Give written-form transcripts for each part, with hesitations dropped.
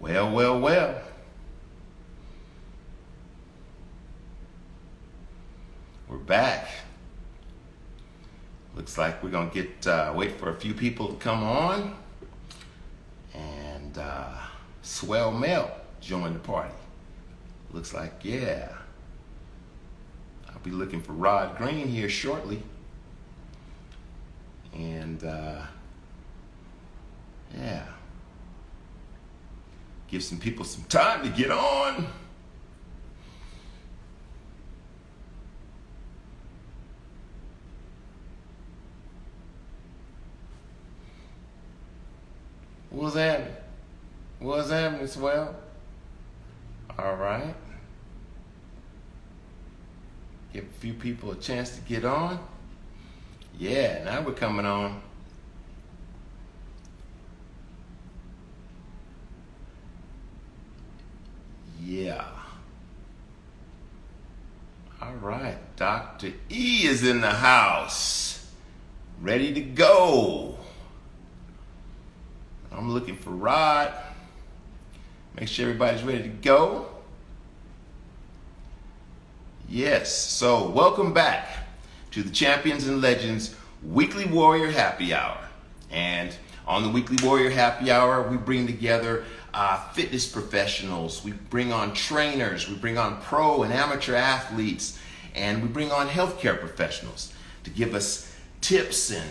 Well, well, well. We're back. Looks like we're gonna wait for a few people to come on, and Swell Mel join the party. Looks like, yeah. I'll be looking for Rod Green here shortly, and yeah, give some people some time to get on. What's happening? What's happening, Swell? All right. Give a few people a chance to get on. Yeah, now we're coming on. Yeah. All right. Dr. E is in the house. Ready to go. I'm looking for Rod. Make sure everybody's ready to go. Yes, so welcome back to the Champions and Legends Weekly Warrior Happy Hour. And on the Weekly Warrior Happy Hour, we bring together fitness professionals, we bring on trainers, we bring on pro and amateur athletes, and we bring on healthcare professionals to give us tips and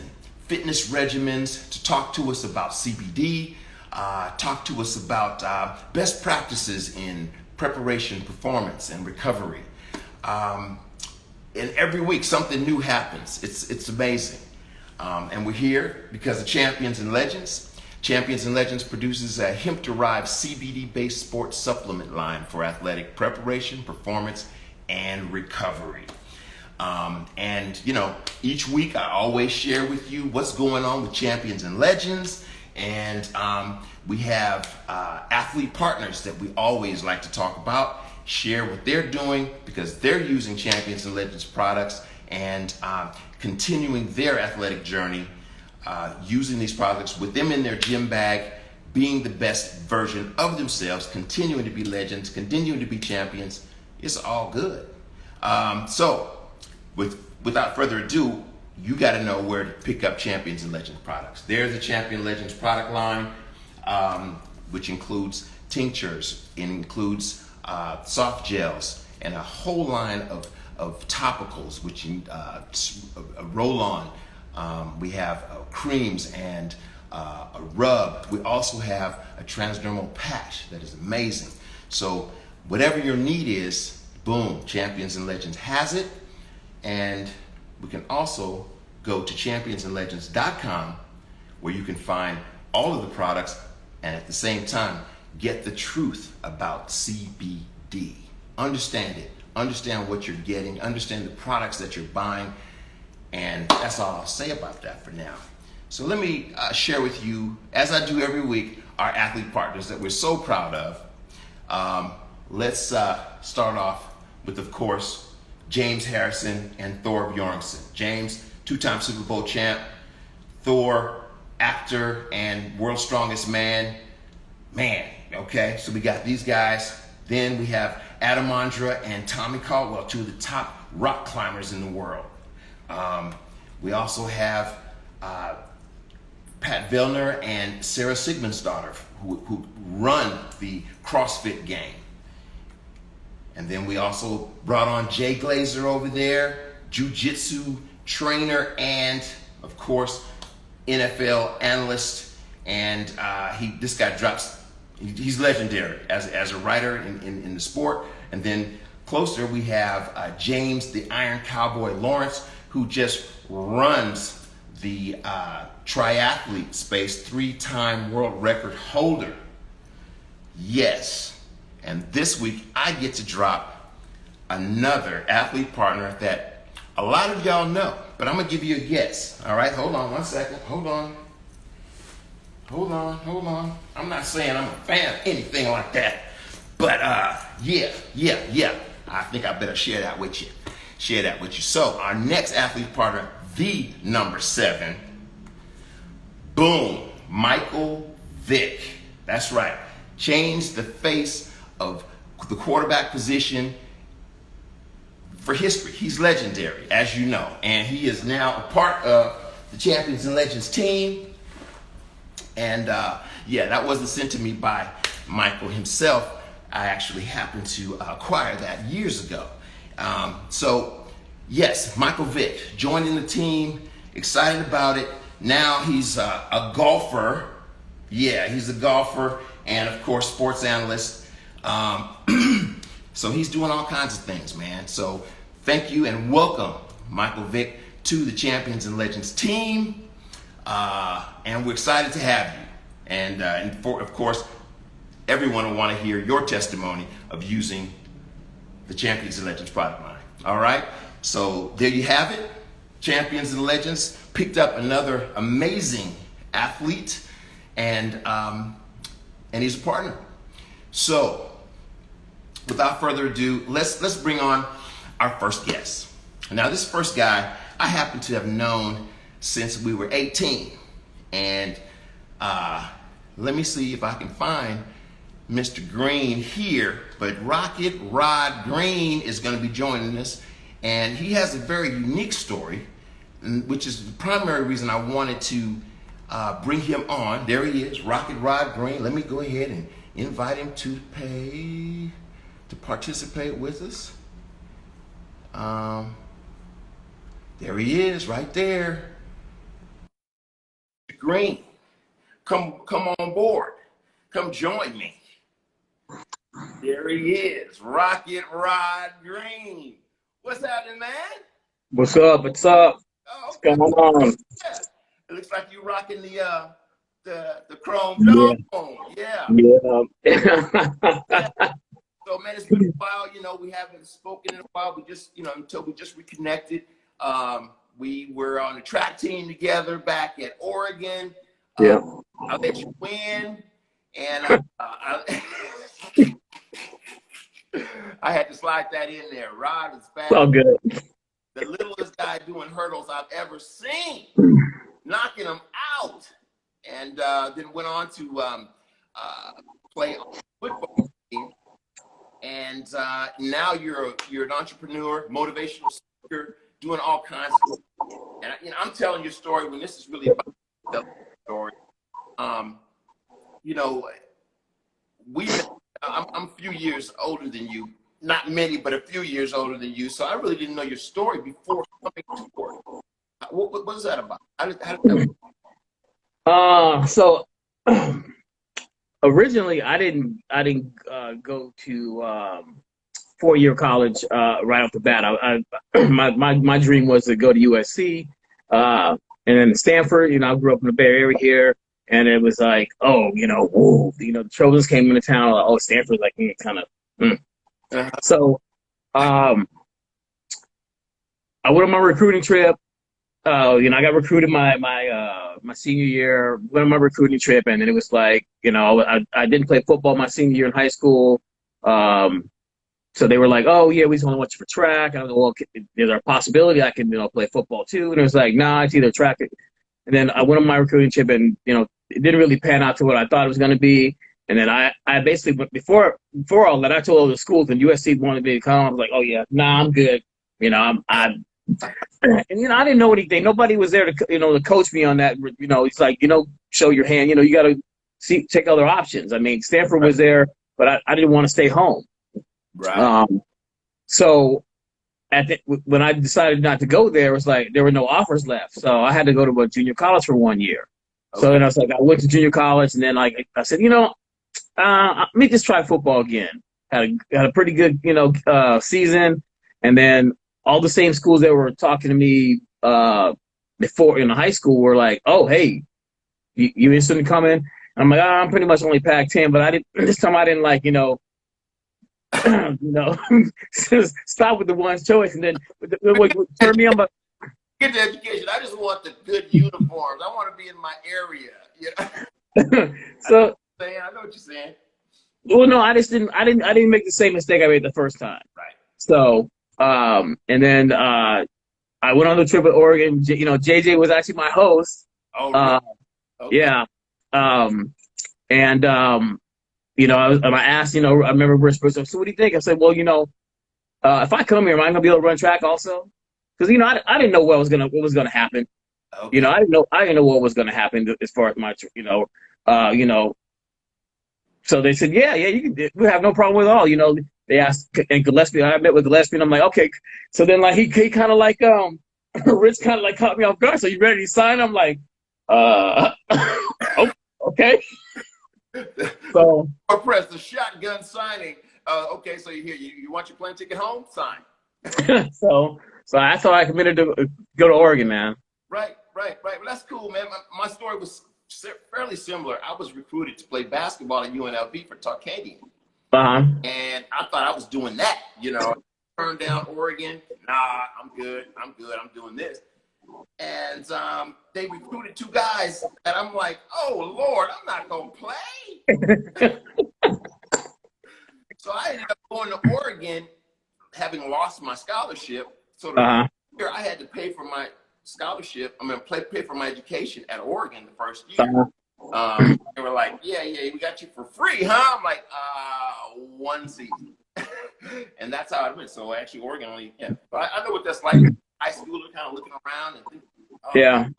fitness regimens, to talk to us about CBD, talk to us about best practices in preparation, performance, and recovery. And every week something new happens. It's amazing. And we're here because of Champions and Legends. Champions and Legends produces a hemp-derived CBD-based sports supplement line for athletic preparation, performance, and recovery. And you know, each week I always share with you what's going on with Champions and Legends, and we have athlete partners that we always like to talk about, share what they're doing because they're using Champions and Legends products and continuing their athletic journey, using these products with them in their gym bag, being the best version of themselves, continuing to be legends, continuing to be champions. It's all good. So without further ado, you got to know where to pick up Champions and Legends products. There's the Champion Legends product line, which includes tinctures, it includes soft gels, and a whole line of topicals, which a roll-on. We have creams and a rub. We also have a transdermal patch that is amazing. So whatever your need is, boom, Champions and Legends has it. And we can also go to championsandlegends.com where you can find all of the products and at the same time get the truth about CBD. Understand it. Understand what you're getting. Understand the products that you're buying. And that's all I'll say about that for now. So let me share with you, as I do every week, our athlete partners that we're so proud of. Let's start off with, of course, James Harrison and Thor Bjornsson. James, two-time Super Bowl champ. Thor, actor and world's strongest man. Man, okay, so we got these guys. Then we have Adam Ondra and Tommy Caldwell, two of the top rock climbers in the world. We also have Pat Vellner and Sarah Sigmundsdottir, who run the CrossFit game. And then we also brought on Jay Glazer over there, jiu-jitsu trainer and, of course, NFL analyst. And this guy drops, he's legendary as a writer in the sport. And then closer we have James the Iron Cowboy Lawrence, who just runs the triathlete space, 3-time world record holder. Yes. And this week, I get to drop another athlete partner that a lot of y'all know, but I'm going to give you a guess. All right, hold on one second. Hold on. I'm not saying I'm a fan of anything like that, but yeah. I think I better share that with you. So our next athlete partner, the number 7, boom, Michael Vick. That's right. changed the face of the quarterback position for history. He's legendary, as you know, and he is now a part of the Champions and Legends team. And yeah, that wasn't sent to me by Michael himself. I actually happened to acquire that years ago. So yes, Michael Vick joining the team, excited about it. Now he's a golfer. Yeah, he's a golfer and of course sports analyst. So he's doing all kinds of things, man. So thank you and welcome, Michael Vick, to the Champions and Legends team. And we're excited to have you. And for, of course, everyone will want to hear your testimony of using the Champions and Legends product line. All right? So there you have it. Champions and Legends picked up another amazing athlete, and he's a partner. So without further ado, let's bring on our first guest. Now, this first guy I happen to have known since we were 18, and let me see if I can find Mr. Green here. But Rocket Rod Green is going to be joining us, and he has a very unique story, which is the primary reason I wanted to bring him on. There he is, Rocket Rod Green. Let me go ahead and invite him to participate with us. There he is, right there. Green, come on board. Come join me. There he is, Rocket Rod Green. What's happening, man? What's up? What's up? Oh, okay. What's going on? Yeah. It looks like you're rocking the chrome dome. Yeah. Yeah. So man, it's been a while. You know, we haven't spoken in a while. We just, until we just reconnected. We were on a track team together back at Oregon. Yeah. I let you win, and I had to slide that in there. Rod is fast. All good. The littlest guy doing hurdles I've ever seen, knocking them out, and then went on to play on the football team. And now you're an entrepreneur, motivational speaker, doing all kinds of stuff. And I'm telling your story when this is really about the story. I'm a few years older than you, not many, but a few years older than you. So I really didn't know your story before coming to work. What was that about? How did that So originally I didn't go to 4-year college right off the bat. My dream was to go to USC and then Stanford. I grew up in the Bay Area here, and it was like, the Trojans came into town. Like, oh, Stanford's like kind of. So I went on my recruiting trip. I got recruited my senior year. Went on my recruiting trip, and then it was like, I didn't play football my senior year in high school. So they were like, oh yeah, we just only want you for track. And I was like, well, is there a possibility I can play football too? And it was like, nah, it's either track. And then I went on my recruiting trip, and it didn't really pan out to what I thought it was going to be. And then I basically, before all that, I told all the schools, and USC wanted me to come. I was like, oh yeah, nah, I'm good. And I didn't know anything. Nobody was there to to coach me on that. It's like, show your hand. You got to check other options. I mean, Stanford was there, but I didn't want to stay home. Right. So when I decided not to go there, it was like there were no offers left. So I had to go to a junior college for 1 year. Okay. So then I was like, I went to junior college, and then I said, let me just try football again. Had a pretty good season, and then all the same schools that were talking to me before in high school were like, oh, hey, you interested in coming? And I'm like, I'm pretty much only Pac-10, but this time I didn't stop with the one choice, and then turn me on. Get the education. I just want the good uniforms. I want to be in my area. So I know what you're saying. Well, no, I didn't make the same mistake I made the first time. Right. So and then I went on the trip with Oregon. JJ was actually my host. Oh, really? Okay. Yeah. And I asked, I remember Rich Bruce, so what do you think? I said, well, if I come here, am I going to be able to run track also? Because, I didn't know what was going to happen. Okay. I didn't know what was going to happen as far as my, uh, you know, so they said, yeah, you can, we have no problem with it all. They asked, and Gillespie, I met with Gillespie, and I'm like, okay. So then, like, he kind of like, Rich kind of like caught me off guard. So you ready to sign? I'm like, uh, okay. So Or press the shotgun signing. Okay, so you want your plane ticket home? Sign. so I thought I committed to go to Oregon, man. Right. Well, that's cool, man. My story was fairly similar. I was recruited to play basketball at UNLV for Tarkanian. And I thought I was doing that, turned down Oregon. Nah, I'm good. I'm doing this. And they recruited 2 guys, and I'm like, oh, Lord, I'm not going to play. So I ended up going to Oregon, having lost my scholarship. So here I had to pay for my scholarship. Pay for my education at Oregon the first year. They were like, yeah, we got you for free, huh? I'm like, 1 season. And that's how it went. So actually, Oregon only, But I know what that's like. High schooler kind of looking around and thinking, yeah.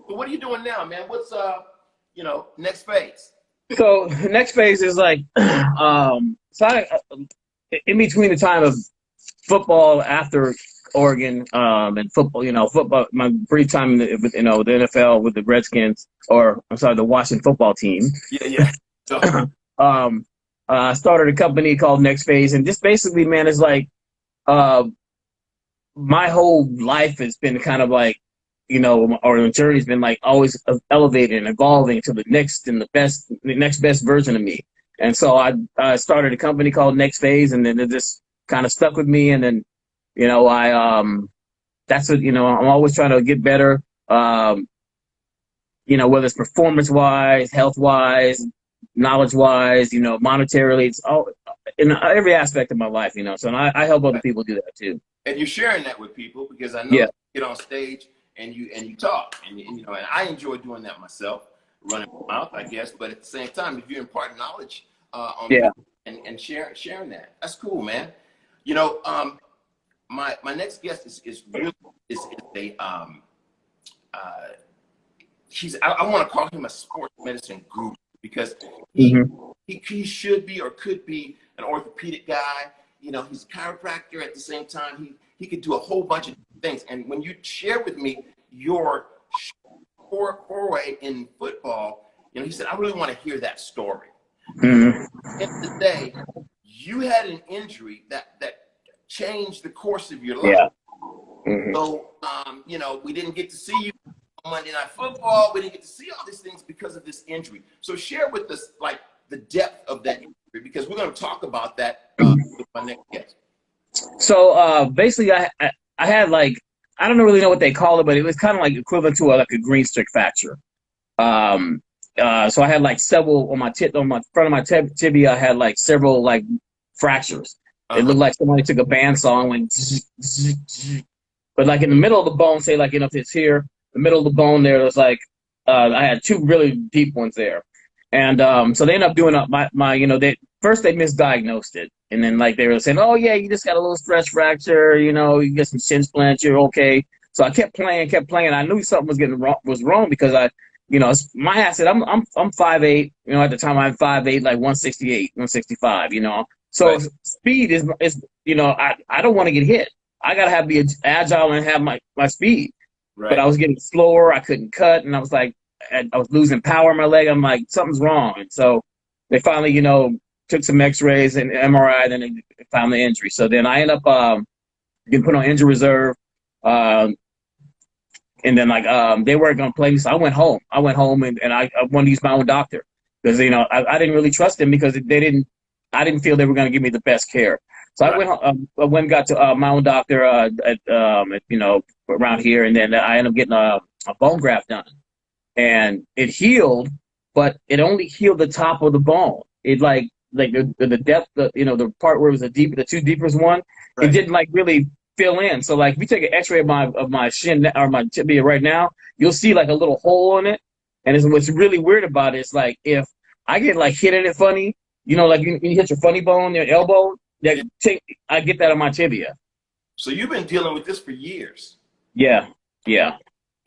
But what are you doing now, man? What's next phase? So the next phase is like, in between the time of football after Oregon, and football, my brief time with the NFL with the Redskins, or I'm sorry, the Washington football team. Yeah. I started a company called Next Phase, and just basically, man, it's like, my whole life has been kind of like, or the journey's been like always elevating and evolving to the next best version of me. And so I started a company called Next Phase, and then it just kind of stuck with me. And then, that's what, I'm always trying to get better. Whether it's performance wise, health wise, knowledge wise, monetarily, it's all in every aspect of my life, so I help other people do that too. And you're sharing that with people, because I know you get on stage and you talk, and I enjoy doing that myself, running my mouth, I guess. But at the same time, if you impart knowledge on people and sharing that, that's cool, man. My next guest is I want to call him a sports medicine guru, because he should be or could be an orthopedic guy. He's a chiropractor at the same time. He could do a whole bunch of things. And when you share with me your foray in football, he said, I really want to hear that story. At the end of the day, you had an injury that changed the course of your life. So, we didn't get to see you on Monday Night Football. We didn't get to see all these things because of this injury. So share with us, like, the depth of that injury, because we're going to talk about that with my next guest. So basically, I had, like, I don't really know what they call it, but it was kind of like equivalent to like a green stick fracture. So I had like several on my front of my tibia. I had like several like fractures. It looked like somebody took a bandsaw and went, but like in the middle of the bone, say like if it's here, the middle of the bone there was like I had 2 really deep ones there. And so they ended up doing they misdiagnosed it. And then like they were saying, oh yeah, you just got a little stretch fracture, you get some shin splints, you're okay. So I kept playing. I knew something was wrong because my ass said I'm 5'8", at the time I'm 5'8", like 168, 165, So speed is I don't want to get hit. I gotta be agile and have my speed. Right. But I was getting slower, I couldn't cut, and I was like, I was losing power in my leg. I'm like, something's wrong. And so they finally, took some x-rays and MRI, then they found the injury. So then I ended up getting put on injury reserve. And then they weren't going to play me. So I went home and I wanted to use my own doctor because, I didn't really trust them because I didn't feel they were going to give me the best care. So I went and got to my own doctor around here. And then I ended up getting a bone graft done. And it healed, but it only healed the top of the bone. It like the depth, the part where it was the 2 deepest one, it didn't like really fill in. So like if you take an X-ray of my shin or my tibia right now, you'll see like a little hole in it. And what's really weird about it is like if I get like hit in it funny, like you hit your funny bone, your elbow. Yeah. I get that on my tibia. So you've been dealing with this for years. Yeah, yeah,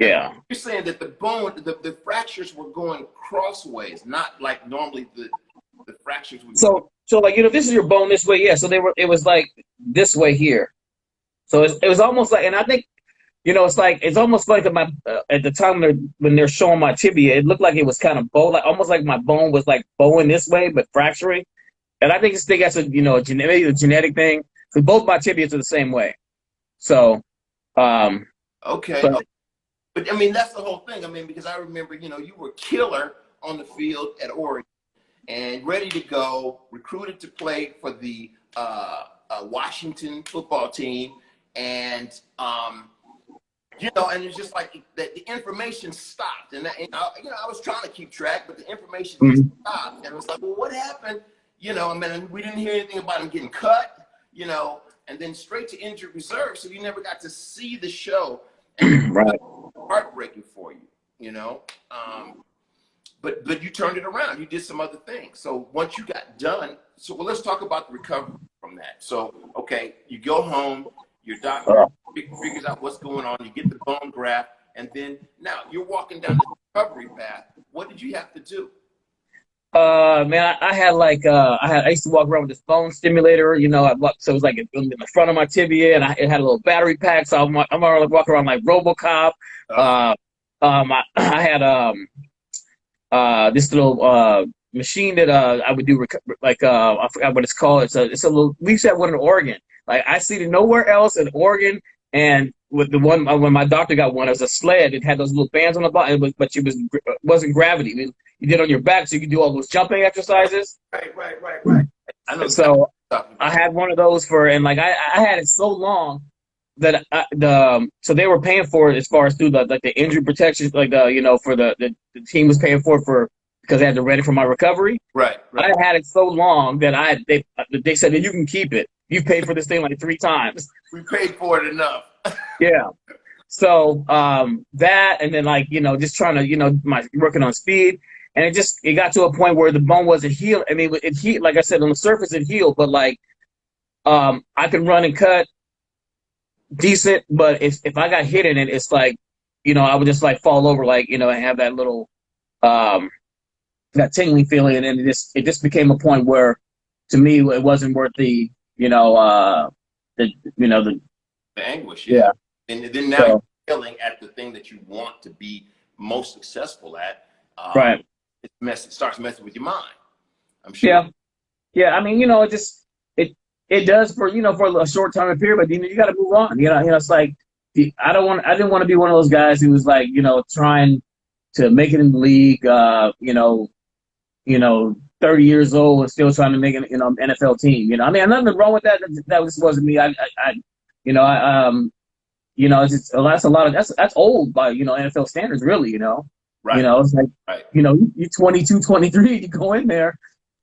And yeah. you're saying that the fractures were going crossways, not like normally the fractures would be. So like this is your bone this way. Yeah. So it was like this way here. So it was almost like, and I think it's almost like at the time when they're showing my tibia, it looked like it was kind of like almost like my bone was like bowing this way, but fracturing. And I think that's maybe a genetic thing, because both my tibias are the same way. So, Okay. But I mean, that's the whole thing. I mean, because I remember, you were killer on the field at Oregon and ready to go, recruited to play for the Washington football team. And, and it's just like the information stopped. And I was trying to keep track, but the information just stopped. And it was like, well, what happened? I mean, we didn't hear anything about him getting cut, and then straight to injured reserve. So you never got to see the show. And right. Heartbreaking for you, but you turned it around. You did some other things. So once you got done, let's talk about the recovery from that. So, okay, you go home, your doctor figures out what's going on, you get the bone graft, and then now you're walking down the recovery path. What did you have to do? Man, I used to walk around with this bone stimulator, so it was like in the front of my tibia, and it had a little battery pack, so I'm already walking around like RoboCop. I had this little machine that I would do I forgot what it's called. It's a little. We used to have one in Oregon. Like I see it nowhere else in Oregon, and with the one when my doctor got one, it was a sled. It had those little bands on the bottom, but it wasn't gravity. You did on your back, so you could do all those jumping exercises. Right. I know. So I had one of those and like I had it so long that so they were paying for it as far as through the injury protection, like for the team was paying for it because they had to rent it for my recovery. Right. I had it so long that they said that you can keep it. You paid for this thing like 3 times. We paid for it enough. Yeah. So that, and then just trying to working on speed. And it got to a point where the bone wasn't healed. I mean, it healed, like I said, on the surface it healed, but I could run and cut decent. But if I got hit in it, it's like, I would just fall over, and have that little, that tingling feeling. And it just became a point where, to me, it wasn't worth the anguish. Yeah. And then now you're failing at the thing that you want to be most successful at. Right. It starts messing with your mind, I'm sure. Yeah. I mean, it does for a short time period, but you got to move on. It's like I didn't want to be one of those guys who was trying to make it in the league. 30 years old and still trying to make an NFL team. I mean, nothing wrong with that. That just wasn't me. That's old by NFL standards, really. Right. It's like, right. You're 22, 23, you go in there,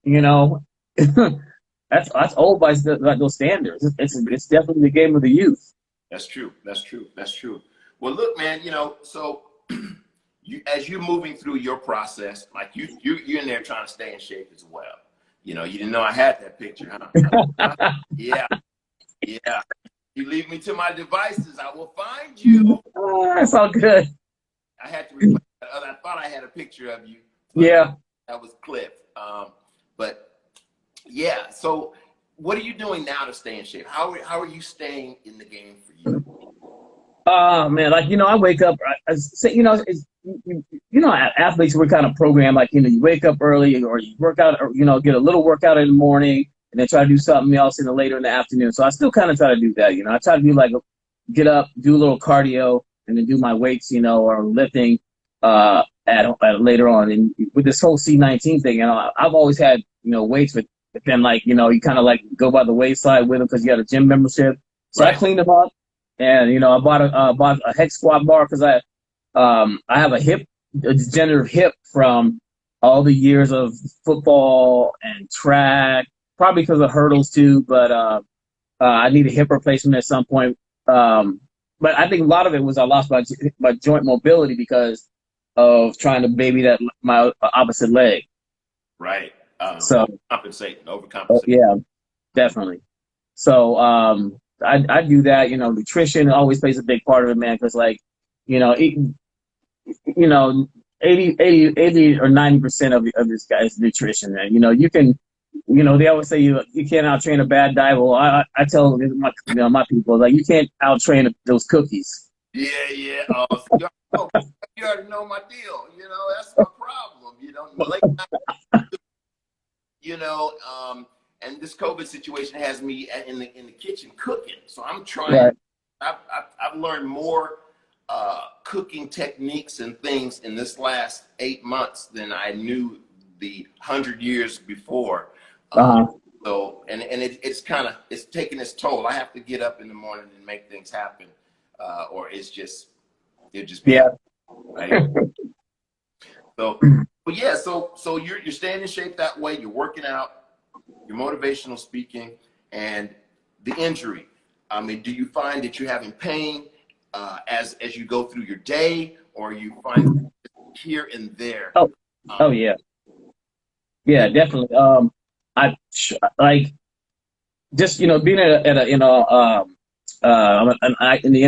that's old by those standards. It's definitely the game of the youth. That's true. Well, look, man, so as you're moving through your process, like you're in there trying to stay in shape as well. You didn't know I had that picture, huh? Yeah. You leave me to my devices, I will find you. That's all good. I had to replace that. I thought I had a picture of you. Yeah. That was Cliff. But yeah, so what are you doing now to stay in shape? How are you staying in the game for you? Man, I wake up, athletes, we're kind of programmed, you wake up early or you work out or, get a little workout in the morning and then try to do something else later in the afternoon. So I still kind of try to do that. I try to do get up, do a little cardio and then do my weights, or lifting, at later on. And with this whole C19 thing, I've always had, weights, but then you kind of go by the wayside with them because you got a gym membership. So right. I cleaned them up. And I bought a hex squat bar because I have a degenerative hip from all the years of football and track, probably because of hurdles too. But I need a hip replacement at some point. But I think a lot of it was I lost my joint mobility because of trying to baby my opposite leg. Right. So Overcompensating. yeah, definitely. So I do that. You know, nutrition always plays a big part of it, man. Because like, you know, you know, 80 or 90% of this guy's nutrition, man. You know, you can, you know, they always say you can't out train a bad diet. Well, I tell my people, like, you can't out train those cookies. Yeah, yeah. You already know my deal. You know, that's my problem. You know, late night, you know, and this COVID situation has me in the kitchen cooking. So I'm trying. Right. I've learned more cooking techniques and things in this last 8 months than I knew the 100 years before. Uh-huh. So it's taking its toll. I have to get up in the morning and make things happen, or it'll just be Yeah. right. So, but yeah, so you're staying in shape that way. You're working out, you're motivational speaking, and the injury. I mean, do you find that you're having pain as you go through your day, or you find here and there? Oh yeah. Yeah, definitely. Like, just, you know, being at a you know, in the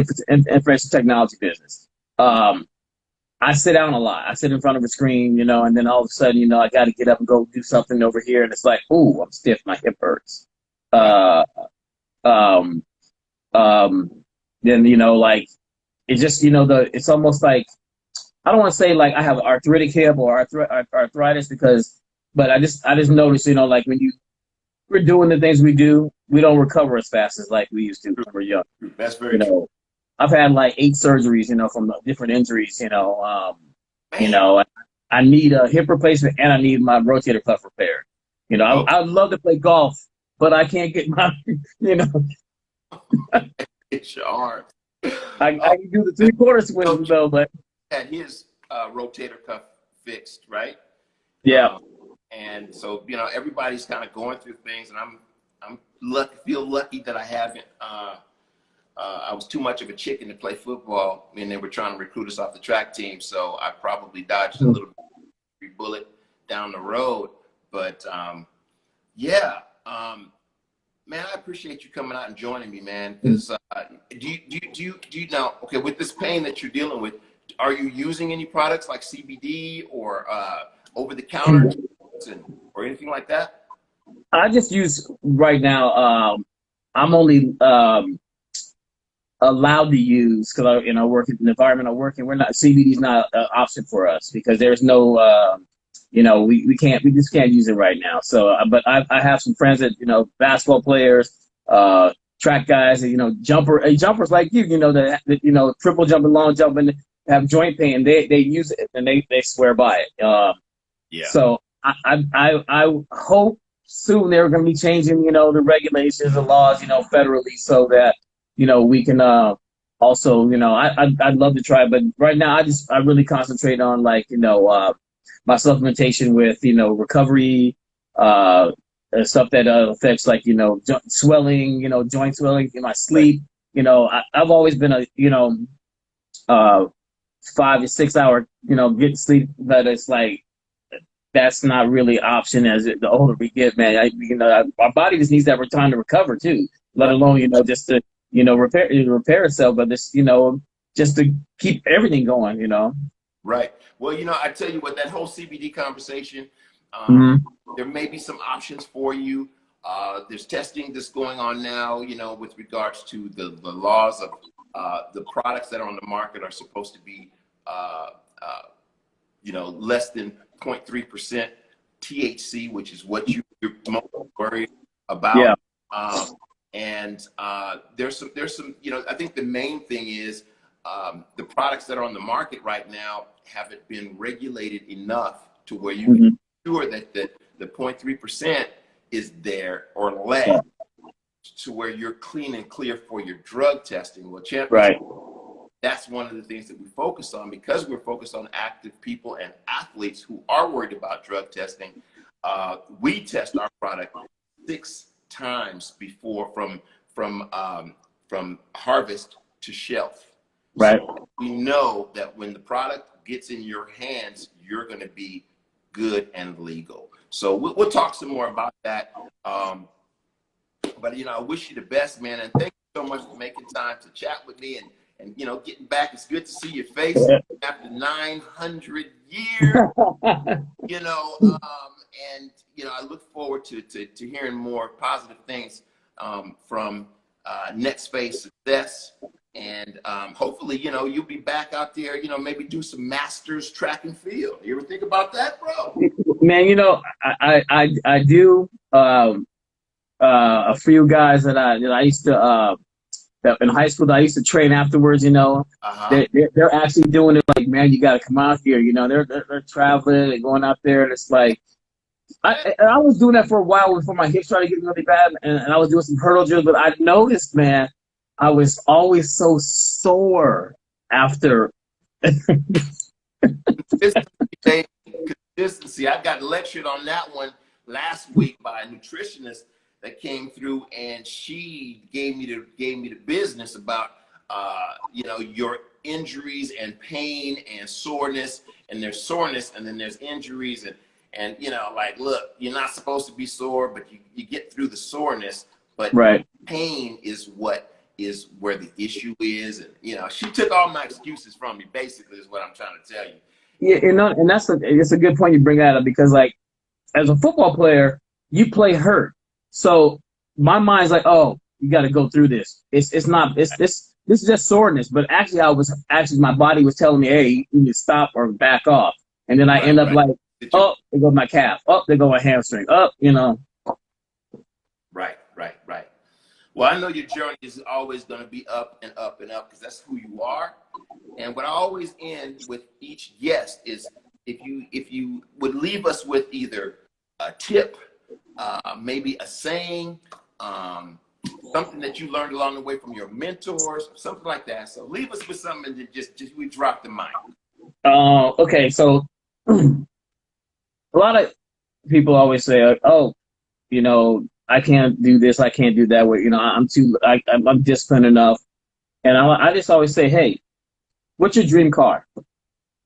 information technology business. I sit down a lot. I sit in front of a screen, you know, and then all of a sudden, you know, I got to get up and go do something over here, and it's like, ooh, I'm stiff, my hip hurts. Right. Uh, um, um, then, you know, like, it just, you know, it's almost like, I don't want to say like I have arthritic hip or arthritis, but I just noticed, you know, like, we're doing the things we do, we don't recover as fast as like we used to when we were young. That's very You true. know, I've had like 8 surgeries, you know, from different injuries. You Man. know, I need a hip replacement and I need my rotator cuff repaired. You know, Okay. I'd love to play golf, but I can't get my, you know, It's your arm. I can do the 3/4 swings though, but Had his rotator cuff fixed, right? yeah. And so, you know, everybody's kind of going through things, and feel lucky that I haven't. I was too much of a chicken to play football, and they were trying to recruit us off the track team, so I probably dodged a little bullet down the road. But yeah, man, I appreciate you coming out and joining me, man. Because do you now? Okay, with this pain that you're dealing with, are you using any products like CBD or over the counter or anything like that? I just use right now. I'm only allowed to use, because I, you know, work in the environment I work in. We're not, CBD is not an option for us because there's no, you know, we just can't use it right now. So, but I have some friends that, you know, basketball players, track guys, you know, jumpers like you know, that you know, triple jumping, long jumping, have joint pain. They use it and they swear by it. Yeah. So I hope soon they're going to be changing, you know, the regulations, the laws, you know, federally, so that, you know, we can also, you know, I'd love to try, but right now I really concentrate on, like, you know, my supplementation with, you know, recovery, stuff that affects, like, you know, swelling, you know, joint swelling, in my sleep. You know, I've always been a, you know, 5 to 6 hour, you know, get sleep, but it's like, that's not really an option the older we get, man. You know, our body just needs that time to recover too, let Right. alone, you know, just to, you know, repair itself, but this, you know, just to keep everything going, you know. Right. Well, you know, I tell you what, that whole CBD conversation, Mm-hmm. there may be some options for you. There's testing that's going on now, you know, with regards to the laws of the products that are on the market are supposed to be, you know, less than 0.3% THC, which is what you're most worried about. Yeah. And there's some, you know, I think the main thing is the products that are on the market right now haven't been regulated enough to where you can be sure that the 0.3% is there or less, to where you're clean and clear for your drug testing. Well, champions, Right. that's one of the things that we focus on, because we're focused on active people and athletes who are worried about drug testing. We test our product 6 times before from harvest to shelf. Right. So we know that when the product gets in your hands, you're going to be good and legal. So we'll talk some more about that. But I wish you the best, man, and thank you so much for making time to chat with me and getting back. It's good to see your face after 900 years. And I look forward to hearing more positive things from next phase success. And hopefully, you'll be back out there, maybe do some masters track and field. You ever think about that, bro? Man, I do. A few guys that I used to in high school that I used to train afterwards. They're actually doing it. Like, man, you got to come out here. They're traveling and going out there, and it's like I was doing that for a while before my hips started getting really bad, and I was doing some hurdle drills. But I noticed, man, I was always so sore after. Consistency. I got lectured on that one last week by a nutritionist that came through, and she gave me the business about your injuries and pain and soreness. And there's soreness, and then there's injuries, and like, look, you're not supposed to be sore, but you get through the soreness. But right. Pain is where the issue is. And she took all my excuses from me, basically, is what I'm trying to tell you. Yeah, and it's a good point you bring that up, because, like, as a football player, you play hurt. So my mind's like, oh, you got to go through this. This is just soreness. But actually, my body was telling me, hey, you need to stop or back off. And then I end up like, oh, there goes my calf. Oh, there goes my hamstring. Oh, Right. Well, I know your journey is always going to be up and up and up, because that's who you are. And what I always end with each guest is, if you would leave us with either a tip, maybe a saying, something that you learned along the way from your mentors, something like that. So leave us with something that just we drop the mic. Okay, so a lot of people always say, oh, I can't do this, I can't do that. I'm disciplined enough. And I just always say, hey, what's your dream car?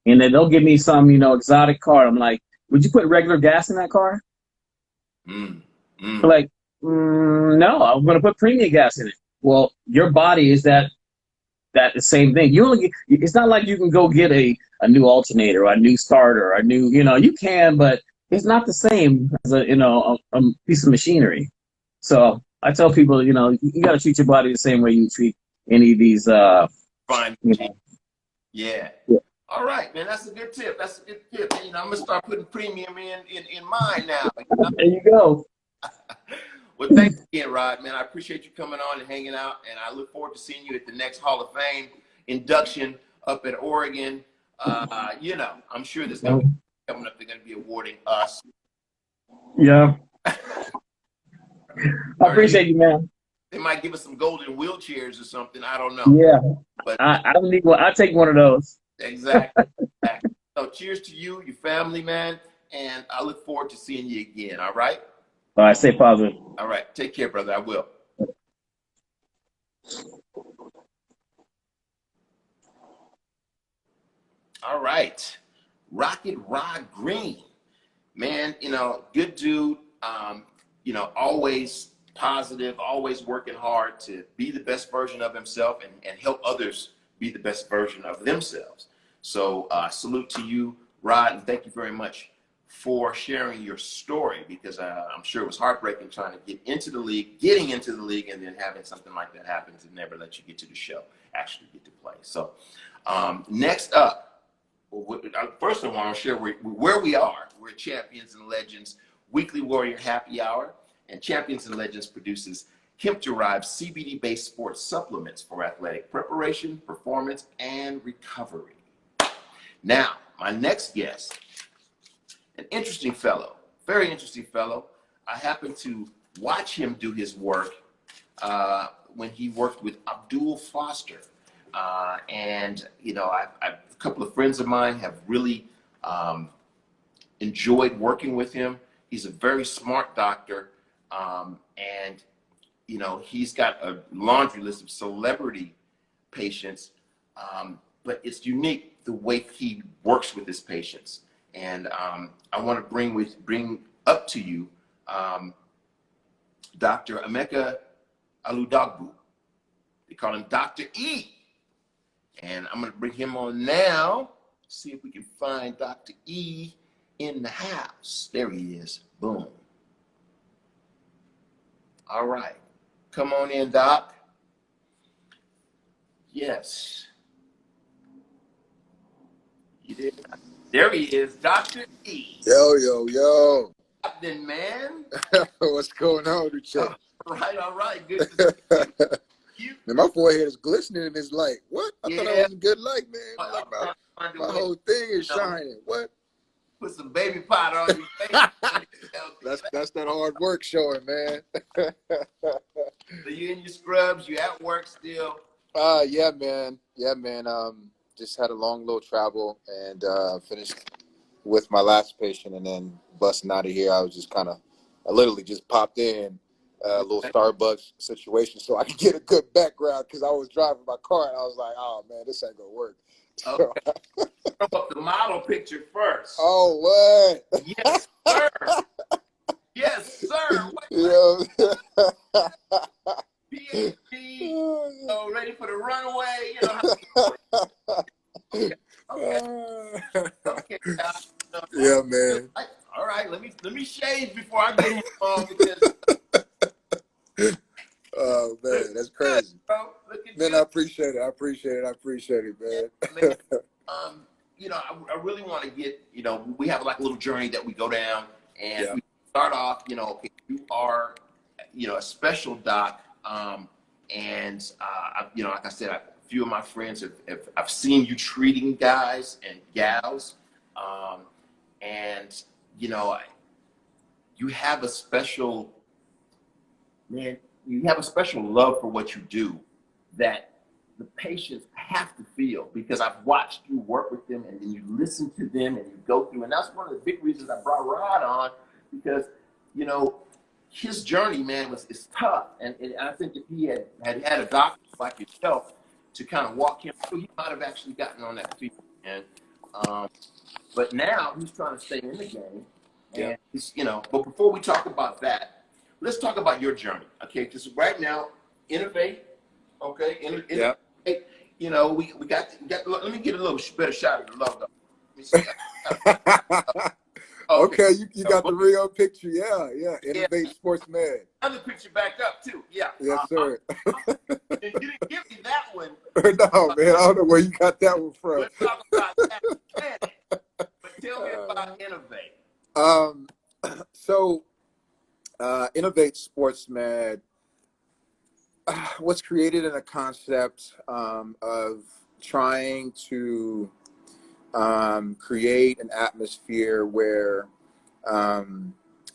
And then they'll give me some, exotic car. I'm like, would you put regular gas in that car? Like, no, I'm going to put premium gas in it. Well, your body is that the same thing. It's not like you can go get a new alternator or a new starter or a new, you can, but it's not the same as a piece of machinery. So I tell people, you got to treat your body the same way you treat any of these. Fine. Yeah. All right, man. That's a good tip. I'm gonna start putting premium in mine now. There you go. Well, thanks again, Rod, man. I appreciate you coming on and hanging out, and I look forward to seeing you at the next Hall of Fame induction up at Oregon. I'm sure there's going to be coming up. They're going to be awarding us. Yeah. I appreciate you, man. They might give us some golden wheelchairs or something. I don't know. Yeah. But I don't need one. I'll take one of those. Exactly. So cheers to you, your family, man. And I look forward to seeing you again. All right? All right. Stay positive. All right. Take care, brother. I will. All right. Rocket Rod Green. Man, good dude. Always positive, always working hard to be the best version of himself and help others be the best version of themselves. So salute to you, Rod, and thank you very much for sharing your story, because I'm sure it was heartbreaking trying to getting into the league, and then having something like that happen to never let you get to the show, actually get to play. So next up, first I want to share where we are. We're at Champions and Legends Weekly Warrior Happy Hour, and Champions and Legends produces hemp-derived CBD-based sports supplements for athletic preparation, performance, and recovery. Now, my next guest, an interesting fellow, very interesting fellow. I happened to watch him do his work when he worked with Abdul Foster. And a couple of friends of mine have really enjoyed working with him. He's a very smart doctor. And he's got a laundry list of celebrity patients, but it's unique the way he works with his patients. And I want to bring up to you Dr. Emeka Aludogbu. They call him Dr. E. And I'm going to bring him on now. See if we can find Dr. E in the house. There he is. Boom. All right. Come on in, Doc. Yes. You did. There he is, Dr. E. Yo. Then, man. What's going on, Richard? All right. Good to see you. Man, my forehead is glistening in this light. What? I thought I was in good light, man. Like my whole thing is shining. What? Put some baby powder on your face. That's that hard work showing, man. So you in your scrubs? You at work still? Yeah, man. Just had a long little travel and finished with my last patient and then busting out of here. I literally just popped in a little Starbucks situation so I could get a good background because I was driving my car and I was like, oh man, this ain't gonna work. Okay. Throw up the model picture first. Oh, what? Yes, sir. Yes, sir. PhD, ready for the runway. Okay. Yeah, man. All right, let me shave before I get him on because. Oh man, that's crazy. Man, I appreciate it, man. I really want to get, we have like a little journey that we go down, and we start off, you are, a special doc, and like I said, a few of my friends I've seen you treating guys and gals, and you have a special, man. You have a special love for what you do that the patients have to feel, because I've watched you work with them and then you listen to them and you go through. And that's one of the big reasons I brought Rod on, because, his journey, man, is tough. And I think if he had a doctor like yourself to kind of walk him through, he might have actually gotten on that field. And, but now he's trying to stay in the game. And he's, but before we talk about that, let's talk about your journey, okay? Because right now, Enovate, okay? Enovate, we got. Let me get a little better shot of the logo. Let me see. Okay, you got the real picture, yeah. Enovate SportsMed. Another picture back up too, yeah. Yes, sir. You didn't give me that one. No, man, I don't know where you got that one from. We'll talk about that. But tell me about Enovate. So. Enovate SportsMed was created in a concept of trying to create an atmosphere where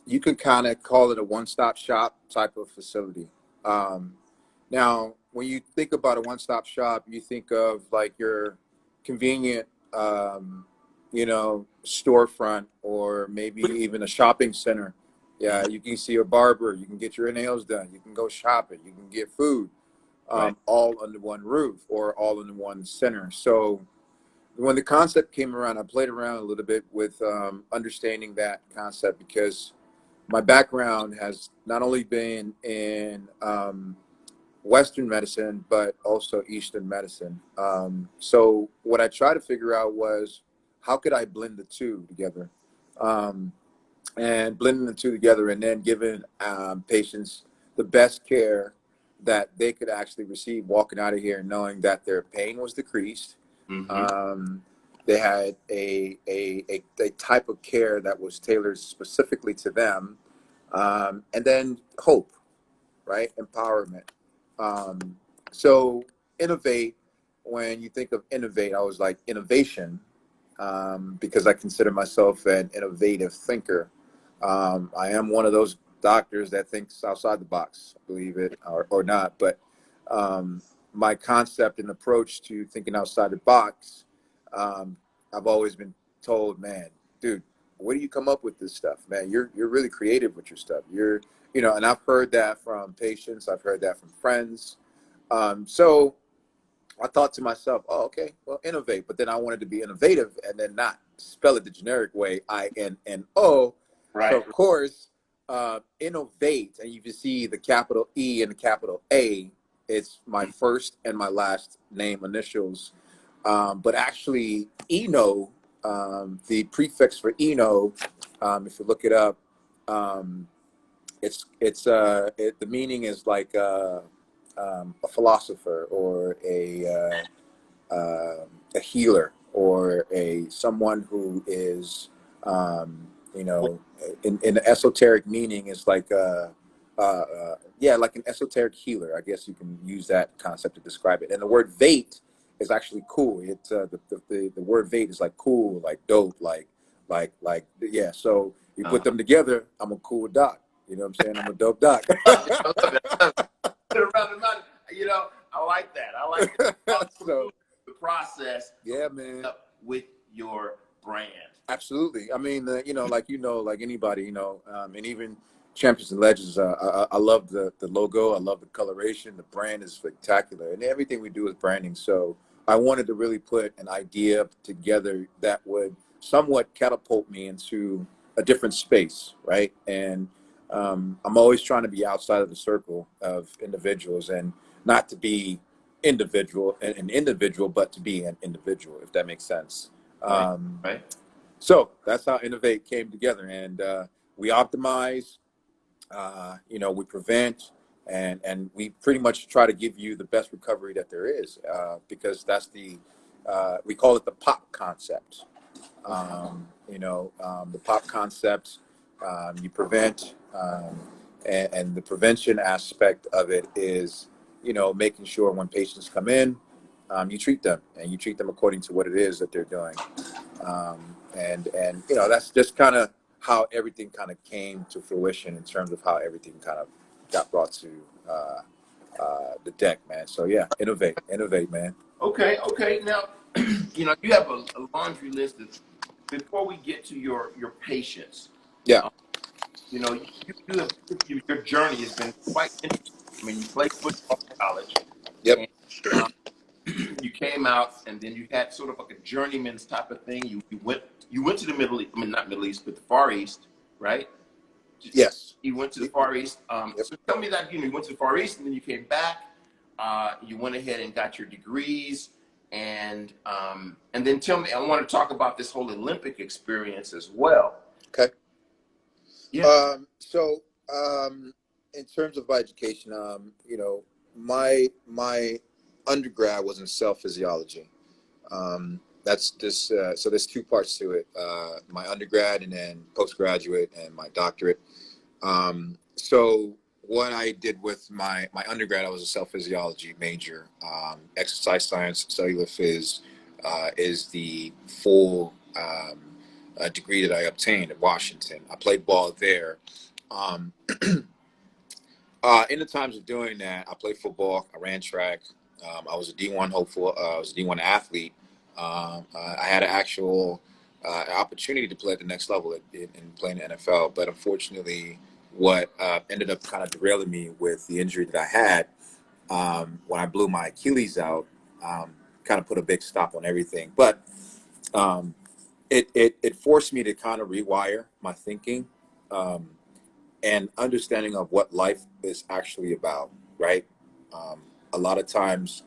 you can kind of call it a one-stop shop type of facility. Now, when you think about a one-stop shop, you think of like your convenient, storefront, or maybe even a shopping center. Yeah, you can see a barber, you can get your nails done, you can go shopping, you can get food, all under one roof or all in one center. So when the concept came around, I played around a little bit with understanding that concept, because my background has not only been in Western medicine, but also Eastern medicine. So what I tried to figure out was, how could I blend the two together? And blending the two together, and then giving patients the best care that they could actually receive walking out of here, knowing that their pain was decreased. Mm-hmm. They had a type of care that was tailored specifically to them, and then hope, right? Empowerment. So Enovate, when you think of Enovate, I was like innovation, because I consider myself an innovative thinker. I am one of those doctors that thinks outside the box, believe it or not. But my concept and approach to thinking outside the box, I've always been told, man, dude, where do you come up with this stuff, man? You're really creative with your stuff. And I've heard that from patients. I've heard that from friends. So I thought to myself, oh, okay, well, innovate. But then I wanted to be innovative and then not spell it the generic way, INNO. Right. So of course, Enovate, and you can see the capital E and the capital A. It's my first and my last name initials. But actually, Eno, the prefix for Eno, if you look it up, the meaning is like a philosopher or a healer or someone who is in the esoteric meaning is like like an esoteric healer. I guess you can use that concept to describe it. And the word vate is actually cool. It's the word vate is like cool, like dope, like yeah. So you put them together, I'm a cool doc. You know what I'm saying? I'm a dope doc. You know, I like that. I like that. So, the process. Yeah, man. With your brand. Absolutely. I mean, like anybody, and even Champions and Legends. I love the logo. I love the coloration. The brand is spectacular, and everything we do is branding. So I wanted to really put an idea together that would somewhat catapult me into a different space, right? And I'm always trying to be outside of the circle of individuals, and not to be an individual, but to be an individual, if that makes sense. Right. So that's how Enovate came together, and we optimize, we prevent, and we pretty much try to give you the best recovery that there is, because that's we call it the POP concept. The POP concept, you prevent, and the prevention aspect of it is, making sure when patients come in, you treat them, and you treat them according to what it is that they're doing. And that's just kind of how everything kind of came to fruition in terms of how everything kind of got brought to the deck, man. So yeah, innovate, man. Okay. Now, you have a laundry list of, before we get to your patients. Yeah. You have, your journey has been quite interesting. I mean, you played football in college. Yep. And, you came out, and then you had sort of like a journeyman's type of thing. You went to the Middle East. I mean, not Middle East, but the Far East, right? Yes. You went to the Far East. Yep. So tell me that, you went to the Far East, and then you came back. You went ahead and got your degrees, and then tell me. I want to talk about this whole Olympic experience as well. Okay. Yeah. In terms of my education, my undergrad was in cell physiology. That's this. So there's two parts to it: my undergrad, and then postgraduate, and my doctorate. So what I did with my undergrad, I was a cell physiology major. Exercise science, cellular phys is the full degree that I obtained at Washington. I played ball there. In the times of doing that, I played football. I ran track. I was a D1 hopeful. I was a D1 athlete. I had an actual opportunity to play at the next level in playing the NFL, but unfortunately, what ended up kind of derailing me with the injury that I had when I blew my Achilles out, kind of put a big stop on everything. But it forced me to kind of rewire my thinking and understanding of what life is actually about, right? A lot of times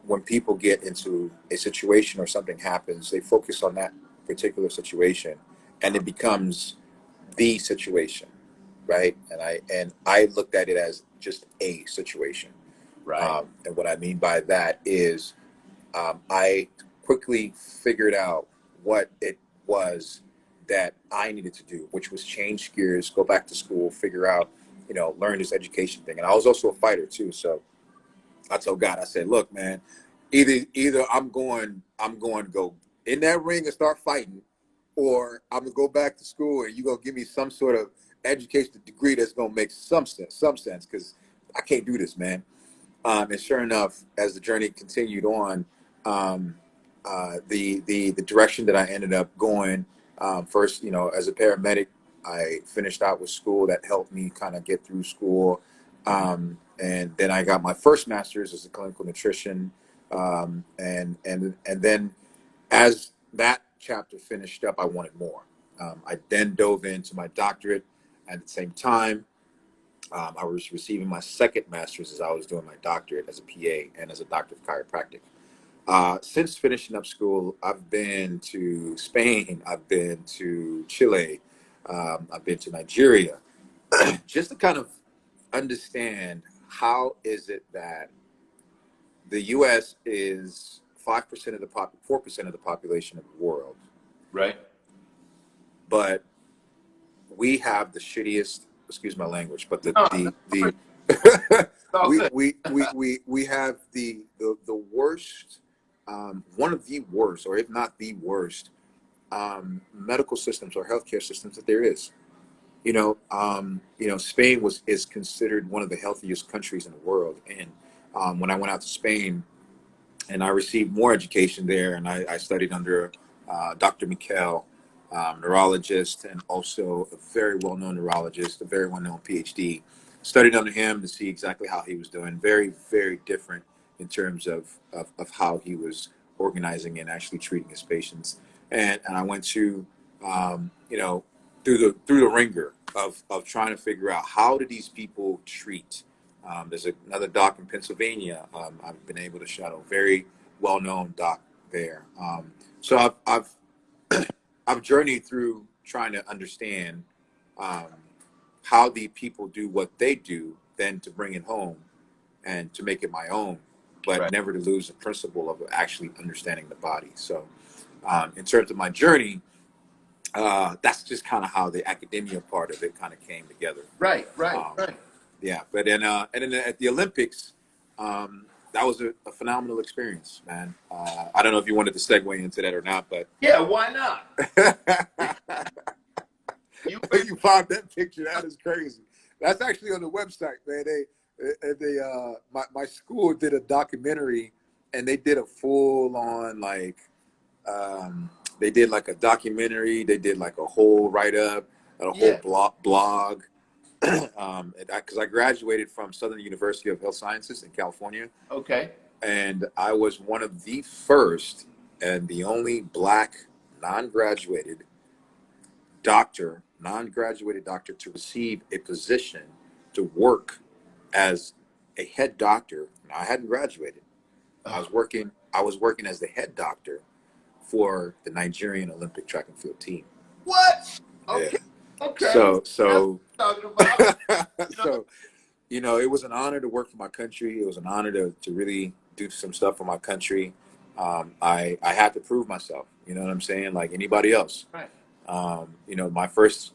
when people get into a situation or something happens, they focus on that particular situation, and it becomes the situation, right? And I looked at it as just a situation. Right. And what I mean by that is I quickly figured out what it was that I needed to do, which was change gears, go back to school, figure out, learn this education thing. And I was also a fighter too. So I told God, I said, look, man, either I'm going to go in that ring and start fighting, or I'm gonna go back to school and you're gonna give me some sort of educational degree that's gonna make some sense, because I can't do this, man. And sure enough, as the journey continued on, the direction that I ended up going, first, as a paramedic, I finished out with school. That helped me kind of get through school. And then I got my first master's as a clinical nutrition. And then as that chapter finished up, I wanted more. I then dove into my doctorate at the same time. I was receiving my second master's as I was doing my doctorate as a PA and as a doctor of chiropractic. Since finishing up school, I've been to Spain, I've been to Chile, I've been to Nigeria, just to kind of understand how is it that the U.S. is 5% of the 4% of the population of the world, Right. but we have the shittiest. Excuse my language, but the All good. we have the worst, one of the worst, or if not the worst, medical systems or healthcare systems that there is. Spain is considered one of the healthiest countries in the world, and when I went out to Spain, and I received more education there, and I studied under Dr. Mikel, neurologist, and also a very well-known neurologist, a very well-known PhD. Studied under him to see exactly how he was doing. Very, very different in terms of how he was organizing and actually treating his patients. And I went to, through the ringer of trying to figure out how do these people treat. There's another doc in Pennsylvania. I've been able to shadow, very well-known doc there. So I've journeyed through trying to understand how the people do what they do, then to bring it home and to make it my own, but Right. never to lose the principle of actually understanding the body. So in terms of my journey, that's just kind of how the academia part of it kind of came together. Right. Yeah, but then and then at the Olympics, that was a phenomenal experience, man. I don't know if you wanted to segue into that or not, but Yeah, why not? you found that picture. That is crazy. That's actually on the website, man. My school did a documentary, and they did a full on they did like a documentary. They did like a whole write up, a whole blog. Because I graduated from Southern University of Health Sciences in California. Okay. And I was one of the first and the only Black non-graduated doctor to receive a position to work as a head doctor. Now, I hadn't graduated. I was working as the head doctor for the Nigerian Olympic track and field team. What? Okay. Yeah. Okay. So Talking about, so it was an honor to work for my country. It was an honor to really do some stuff for my country. I had to prove myself. You know what I'm saying? Like anybody else. Right. My first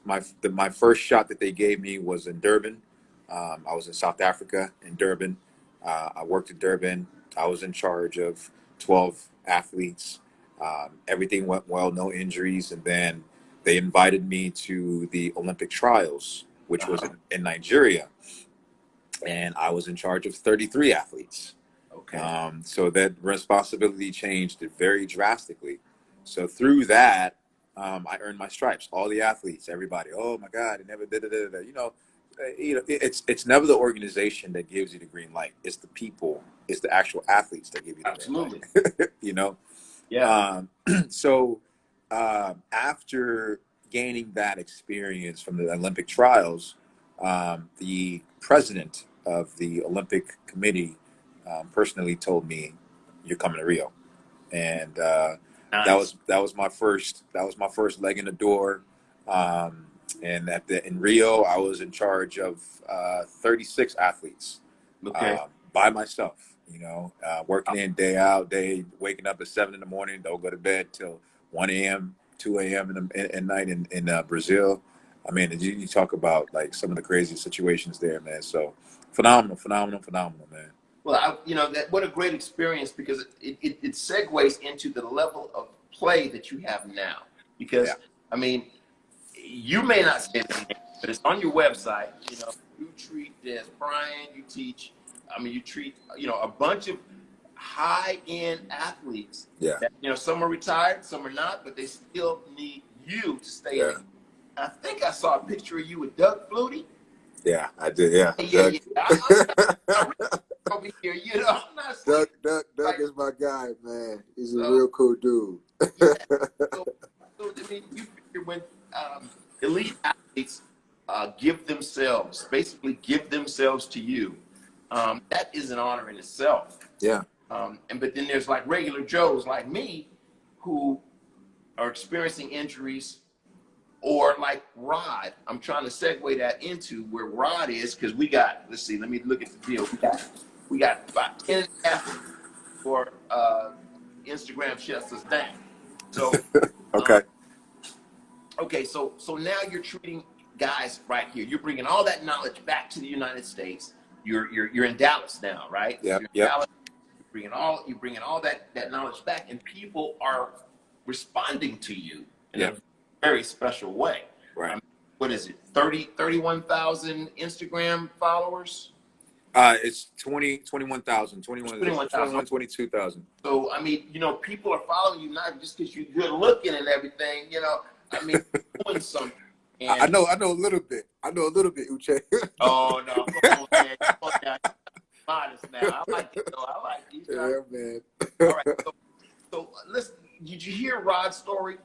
shot that they gave me was in Durban. I was in South Africa in Durban. I worked in Durban. I was in charge of 12 athletes. Everything went well, no injuries, and then they invited me to the Olympic trials, which was in Nigeria, and I was in charge of 33 athletes. Okay. So that responsibility changed very drastically. So through that, I earned my stripes. All the athletes, everybody. Oh my God, it never did it. It's never the organization that gives you the green light. It's the people. It's the actual athletes that give you the Absolutely. green light. Yeah. So after gaining that experience from the Olympic trials, the president of the Olympic Committee personally told me, "You're coming to Rio," and Nice. that was my first leg in the door. And in Rio, I was in charge of 36 athletes. Okay. By myself. Working in day out, waking up at 7 a.m, don't go to bed till 1 a.m, 2 a.m. at night in Brazil. I mean, you talk about like some of the crazy situations there, man. So phenomenal, man. Well, what a great experience, because it segues into the level of play that you have now. Because, Yeah. I mean, you may not say the name, but it's on your website. You treat Des Bryant, you teach, you treat, a bunch of high-end athletes. Yeah. That, some are retired, some are not, but they still need you to stay in. I think I saw a picture of you with Doug Flutie. Yeah, I did. Yeah. Yeah. I'm over here, I'm not saying, Doug is my guy, man. He's a real cool dude. So, I mean, you figure elite athletes basically give themselves to you, that is an honor in itself. Yeah. But then there's like regular Joes like me who are experiencing injuries, or like Rod. I'm trying to segue that into where Rod is, because let's see, let me look at the deal. We got about 10 athletes for Instagram shuts us down. So Okay. okay, so now you're treating guys right here. You're bringing all that knowledge back to the United States. You're in Dallas now, right? Yep. You're in Yep. Dallas. You're bringing all that knowledge back, and people are responding to you in a very special way. Right. What is it? 31,000 Instagram followers? It's 21,000, 21,000. 22,000. So, I mean, people are following you not just because you're good looking and everything, I mean, doing something. And, I know a little bit. Uche. oh, no, come on, man. Come on now. Modest now. I like it, though. I like these guys. Yeah, man. All right. So listen, did you hear Rod's story?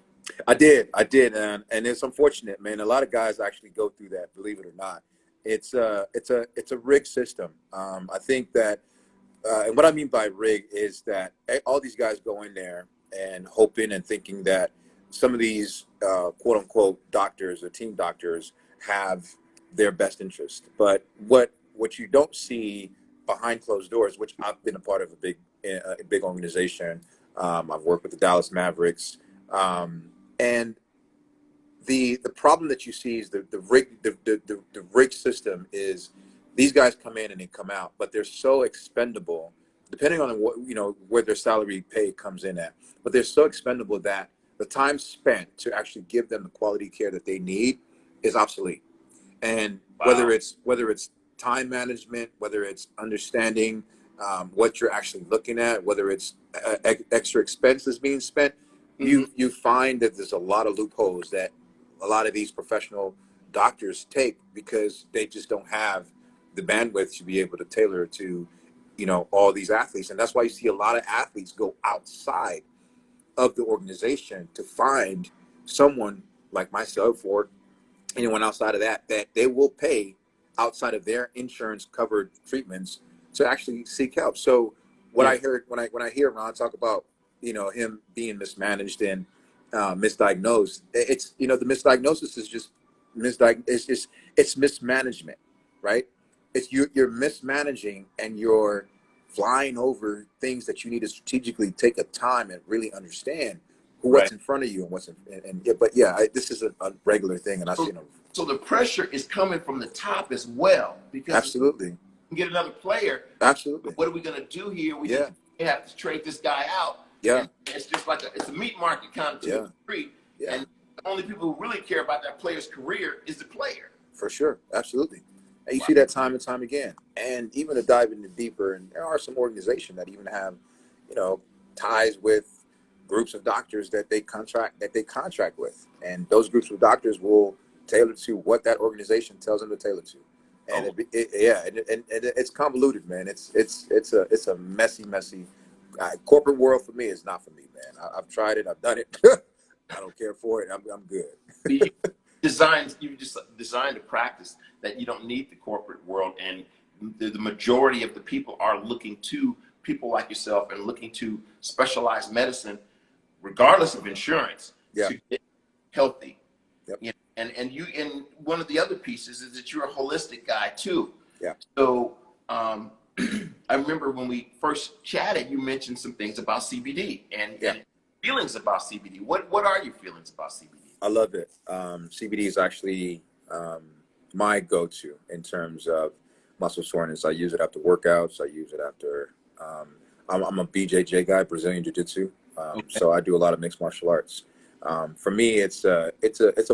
I did, and it's unfortunate, man. A lot of guys actually go through that, believe it or not. It's a rigged system. I think that, and what I mean by rig is that all these guys go in there and hoping and thinking that some of these quote unquote doctors or team doctors have their best interest. But what you don't see behind closed doors, which I've been a part of a big organization. I've worked with the Dallas Mavericks. And the problem that you see is the rig system is these guys come in and they come out, but they're so expendable, depending on what where their salary pay comes in at. But they're so expendable that the time spent to actually give them the quality care that they need is obsolete. And whether it's time management, whether it's understanding what you're actually looking at, whether it's extra expenses being spent, you find that there's a lot of loopholes that a lot of these professional doctors take because they just don't have the bandwidth to be able to tailor to all these athletes. And that's why you see a lot of athletes go outside of the organization to find someone like myself or anyone outside of that they will pay outside of their insurance covered treatments to actually seek help. So what I heard when I hear Ron talk about him being mismanaged and misdiagnosed, it's the misdiagnosis is just it's mismanagement, right? It's you're mismanaging and you're flying over things that you need to strategically take a time and really understand what's in front of you and what's this is a regular thing, and I've seen it. So the pressure is coming from the top as well, because absolutely get another player. Absolutely. What are we going to do here? We have to trade this guy out. Yeah. And it's just like it's a meat market kind of to a degree. Yeah. And the only people who really care about that player's career is the player. For sure. Absolutely. And you see that time and time again. And even to dive into deeper, and there are some organizations that even have, ties with groups of doctors that they contract with. And those groups of doctors will tailor to what that organization tells them to tailor to. And it's convoluted, man. It's a messy corporate world. For me, is not for me, man. I've tried it. I've done it. I don't care for it. I'm good. You just designed a practice that you don't need the corporate world, and the majority of the people are looking to people like yourself and looking to specialized medicine, regardless of insurance, to get healthy. Yep. And one of the other pieces is that you're a holistic guy too. Yeah. So I remember when we first chatted, you mentioned some things about CBD and feelings about CBD. What are your feelings about CBD? I love it. CBD is actually my go-to in terms of muscle soreness. I use it after workouts. I use it after. I'm a BJJ guy, Brazilian Jiu-Jitsu. So I do a lot of mixed martial arts. For me, it's a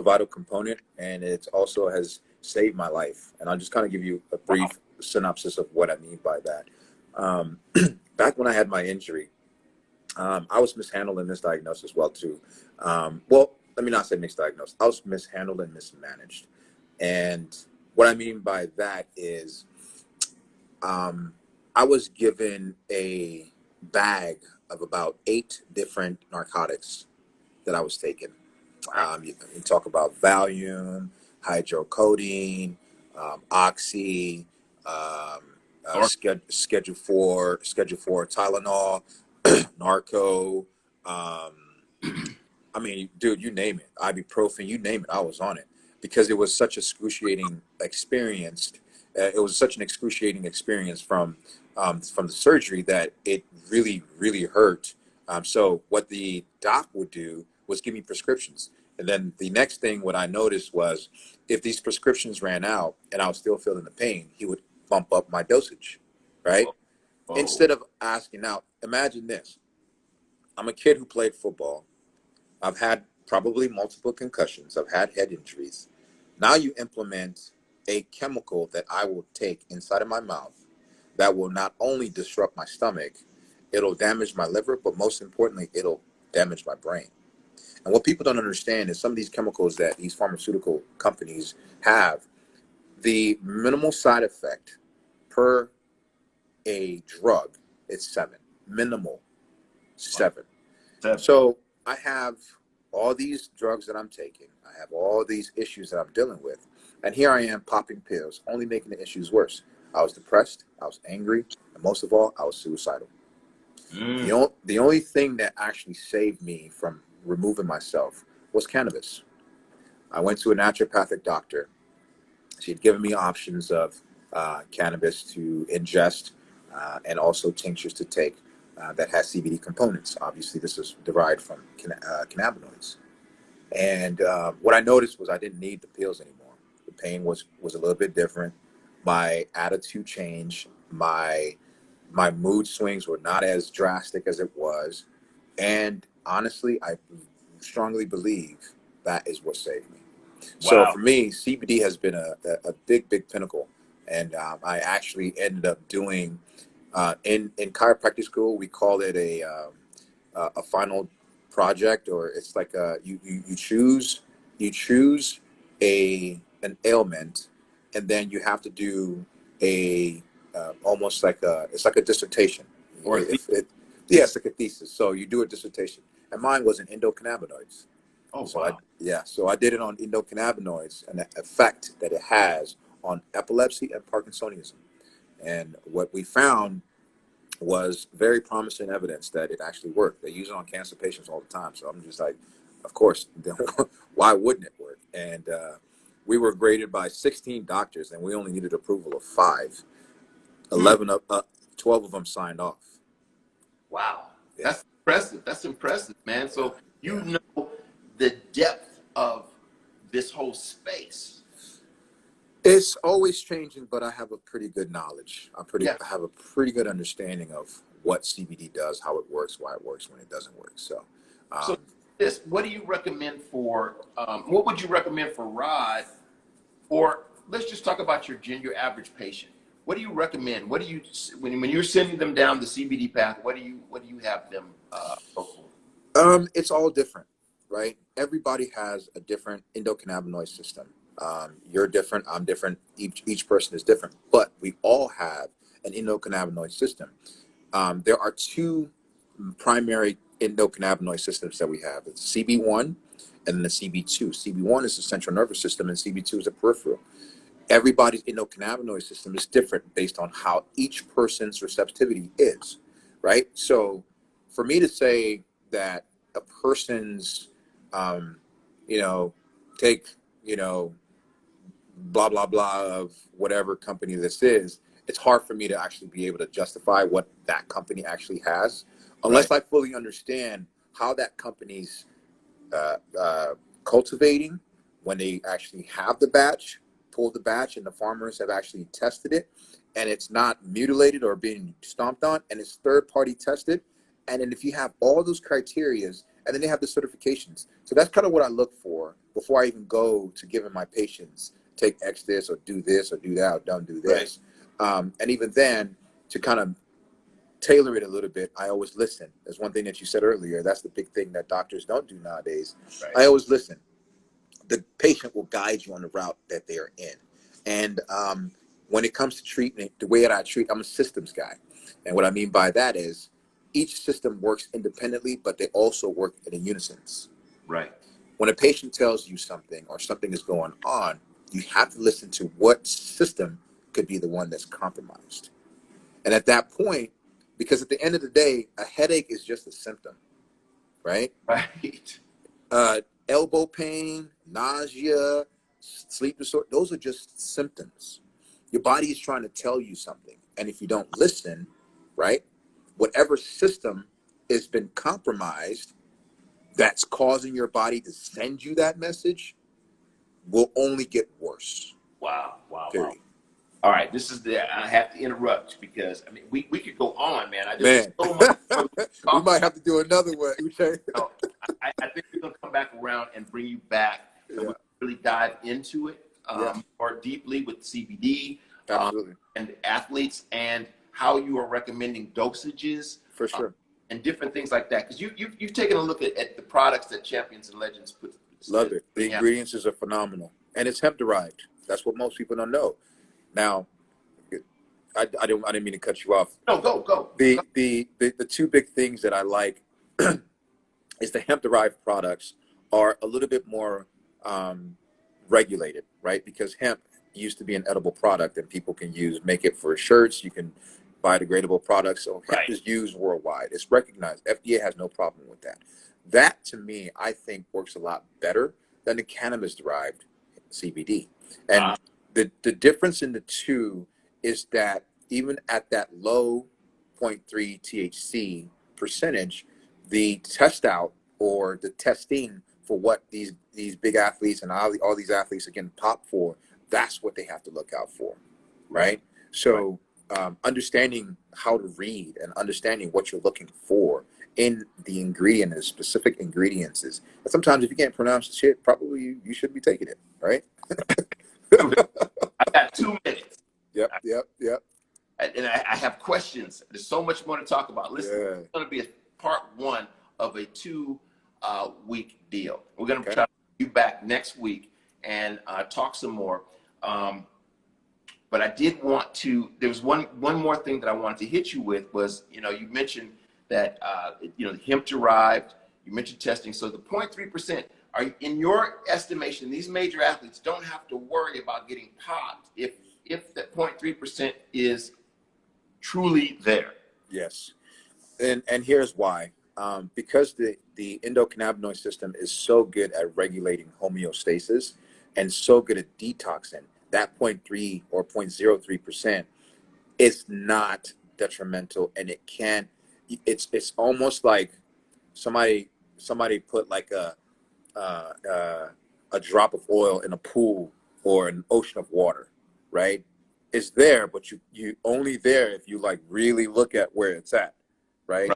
vital component, and it also has saved my life. And I'll just kind of give you a brief synopsis of what I mean by that. Back when I had my injury, I was mishandled and misdiagnosed as well too. Well, let me not say misdiagnosed. I was mishandled and mismanaged. And what I mean by that is I was given a bag of about 8 different narcotics that I was taking. Wow. You talk about Valium, hydrocodone, Oxy, Or Schedule 4 Tylenol, Narco. Um, I mean, dude, you name it, ibuprofen, you name it, I was on it because it was such excruciating experience. It was such an excruciating experience from the surgery that it really, really hurt. So what the doc would do was give me prescriptions, and then the next thing what I noticed was if these prescriptions ran out and I was still feeling the pain, he would bump up my dosage, right? oh, oh. Instead of asking out. Imagine this: I'm a kid who played football. I've had probably multiple concussions. I've had head injuries. Now you implement a chemical that I will take inside of my mouth that will not only disrupt my stomach, it'll damage my liver, but most importantly, it'll damage my brain. And what people don't understand is some of these chemicals that these pharmaceutical companies have, the minimal side effect per a drug is 7. Minimal 7. Seven. So I have all these drugs that I'm taking. I have all these issues that I'm dealing with. And here I am popping pills, only making the issues worse. I was depressed. I was angry. And most of all, I was suicidal. Mm. The only thing that actually saved me from removing myself was cannabis. I went to a naturopathic doctor. She had given me options of cannabis to ingest and also tinctures to take that has CBD components. Obviously, this is derived from cannabinoids. And what I noticed was I didn't need the pills anymore. The pain was a little bit different. My attitude changed. My mood swings were not as drastic as it was. And honestly, I strongly believe that is what saved me. So Wow. for me, CBD has been a big, big pinnacle. And I actually ended up doing, in chiropractic school, we call it a final project, or it's like you choose an ailment, and then you have to do a almost like it's like a dissertation. Or If it Yeah, it's like a thesis. So you do a dissertation, and mine was in endocannabinoids. oh So wow. I did it on endocannabinoids and the effect that it has on epilepsy and Parkinsonism. And what we found was very promising evidence that it actually worked. They use it on cancer patients all the time. So I'm just like, of course, why wouldn't it work? And we were graded by 16 doctors, and we only needed approval of 5. Hmm. 12 of them signed off. Wow. Yeah, That's impressive. That's impressive, man. yeah, So you yeah. know the depth of this whole space. It's always changing, but I have a pretty good knowledge. Yeah. I have a pretty good understanding of what CBD does, how it works, why it works, when it doesn't work. So, So um, this, what do you recommend for? What would you recommend for Rod? Or let's just talk about your average patient. What do you recommend? What do you when you're sending them down the CBD path? What do you have them go for? it's all different, right? Everybody has a different endocannabinoid system. You're different. I'm different. Each person is different, but we all have an endocannabinoid system. There are 2 primary endocannabinoid systems that we have. It's CB1 and then the CB2. CB1 is the central nervous system, and CB2 is the peripheral. Everybody's endocannabinoid system is different based on how each person's receptivity is, right? So for me to say that a person's, um, you know, take, you know, blah, blah, blah of whatever company this is, it's hard for me to actually be able to justify what that company actually has Right. unless I fully understand how that company's uh, uh, cultivating when they actually have the batch, pulled the batch, and the farmers have actually tested it, and it's not mutilated or being stomped on, and it's third party tested. And then if you have all those criterias, and then they have the certifications. So that's kind of what I look for before I even go to giving my patients take X this or do that or don't do Right. this. And even then, to kind of tailor it a little bit, I always listen. There's one thing that you said earlier. That's the big thing that doctors don't do nowadays. Right. I always listen. The patient will guide you on the route that they are in. And when it comes to treatment, the way that I treat, I'm a systems guy. And what I mean by that is each system works independently, but they also work in unison. Right. when a patient tells you something or something is going on, you have to listen to what system could be the one that's compromised. And at that point, because at the end of the day, a headache is just a symptom, right? Right. Elbow pain, nausea, sleep disorder, those are just symptoms. Your body is trying to tell you something. And if you don't listen, right, whatever system has been compromised that's causing your body to send you that message will only get worse. Wow. Period. All right, I have to interrupt because I mean we could go on, man. Man, So much more to we talk might have to do another one. about. I think we're gonna come back around and bring you back and we'll really dive into it more deeply with CBD Absolutely. and athletes and how you are recommending dosages For sure. and different things like that. Because you've taken a look at the products that Champions and Legends put. Love it. The ingredients are phenomenal, and it's hemp derived. That's what most people don't know. Now, I didn't mean to cut you off. No, go. The two big things that I like is the hemp derived products are a little bit more regulated, right? Because hemp used to be an edible product, and people can make it for shirts. You can biodegradable products. So hemp is used worldwide. It's recognized. FDA has no problem with that. That to me, I think works a lot better than the cannabis derived CBD. And the difference in the two is that even at that low 0.3 THC percentage, the test out or the testing for what these big athletes and all these athletes again pop for, that's what they have to look out for, right? So understanding how to read and understanding what you're looking for in the ingredient and the specific ingredients is, and sometimes if you can't pronounce the shit, probably you should be taking it, right? I got 2 minutes. Yep. And I have questions. There's so much more to talk about. Listen, it's going to be a part 1 of a 2-week deal. We're going to try to be back next week and talk some more. But I did want to. There was one more thing that I wanted to hit you with was, you mentioned that hemp derived. You mentioned testing. So the 0.3%. Are in your estimation, these major athletes don't have to worry about getting popped if that 0.3% is truly there? Yes, and here's why. Because the endocannabinoid system is so good at regulating homeostasis and so good at detoxing, that 0.3 or 0.03% is not detrimental, and it can. It's almost like somebody put like a drop of oil in a pool or an ocean of water, right? It's there, but you only there if you like really look at where it's at, right?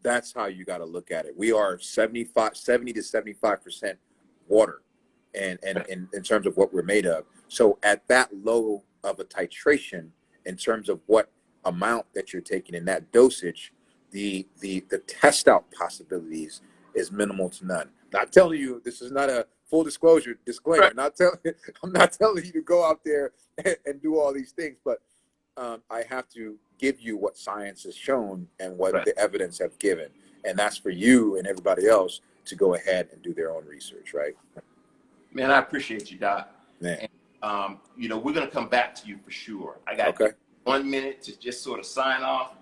That's how you got to look at it. We are 70 to 75% water, and in terms of what we're made of. So at that low of a titration, in terms of what amount that you're taking in that dosage, the test out possibilities is minimal to none. Not telling you, this is not a full disclosure disclaimer. Right. I'm not telling you to go out there and do all these things, but I have to give you what science has shown and what the evidence have given, and that's for you and everybody else to go ahead and do their own research, right? Man, I appreciate you, Doc. Man. And, we're gonna come back to you for sure. I got 1 minute to just sort of sign off.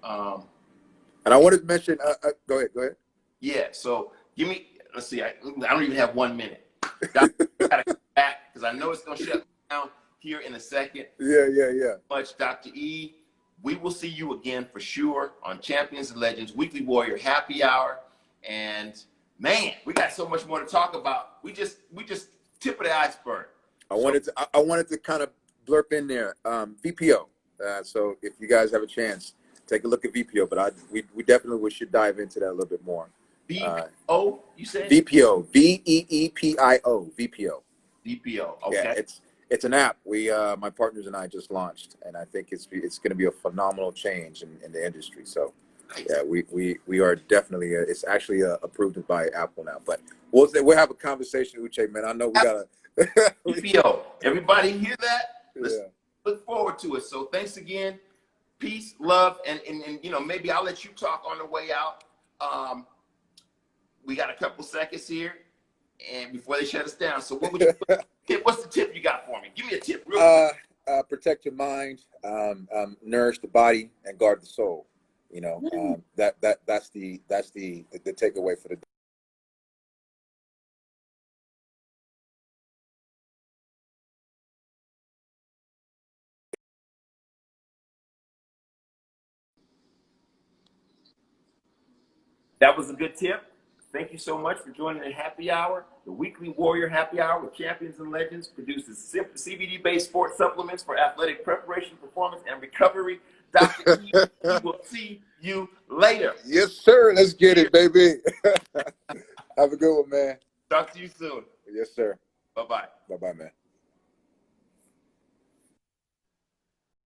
And I wanted to mention. Go ahead. Yeah. So give me. Let's see. I don't even have 1 minute. Doc, I gotta come back because I know it's gonna shut down here in a second. Yeah. Much, Dr. E. We will see you again for sure on Champions and Legends Weekly Warrior Happy Hour. And man, we got so much more to talk about. We just tip of the iceberg. I wanted to kind of blurb in there VPO. So if you guys have a chance, take a look at VPO. But we definitely should dive into that a little bit more. VPO, you said? VPO, VEEPIO, VPO. VPO. Okay. Yeah, it's an app my partners and I just launched, and I think it's going to be a phenomenal change in the industry. So, nice. Yeah, we are definitely it's actually approved by Apple now. But we'll have a conversation, Uche, man. I know we gotta VPO. Everybody hear that? Let's look forward to it. So thanks again. Peace, love, and maybe I'll let you talk on the way out. We got a couple seconds here, and before they shut us down. So what would you, what's the tip you got for me? Give me a tip real quick. Protect your mind, nourish the body, and guard the soul. You know, that's the takeaway for the day. That was a good tip. Thank you so much for joining the happy hour. The weekly Warrior Happy Hour with Champions and Legends produces CBD-based sports supplements for athletic preparation, performance, and recovery. Dr. E, we will see you later. Yes, sir. Let's get it, baby. Have a good one, man. Talk to you soon. Yes, sir. Bye-bye. Bye-bye, man.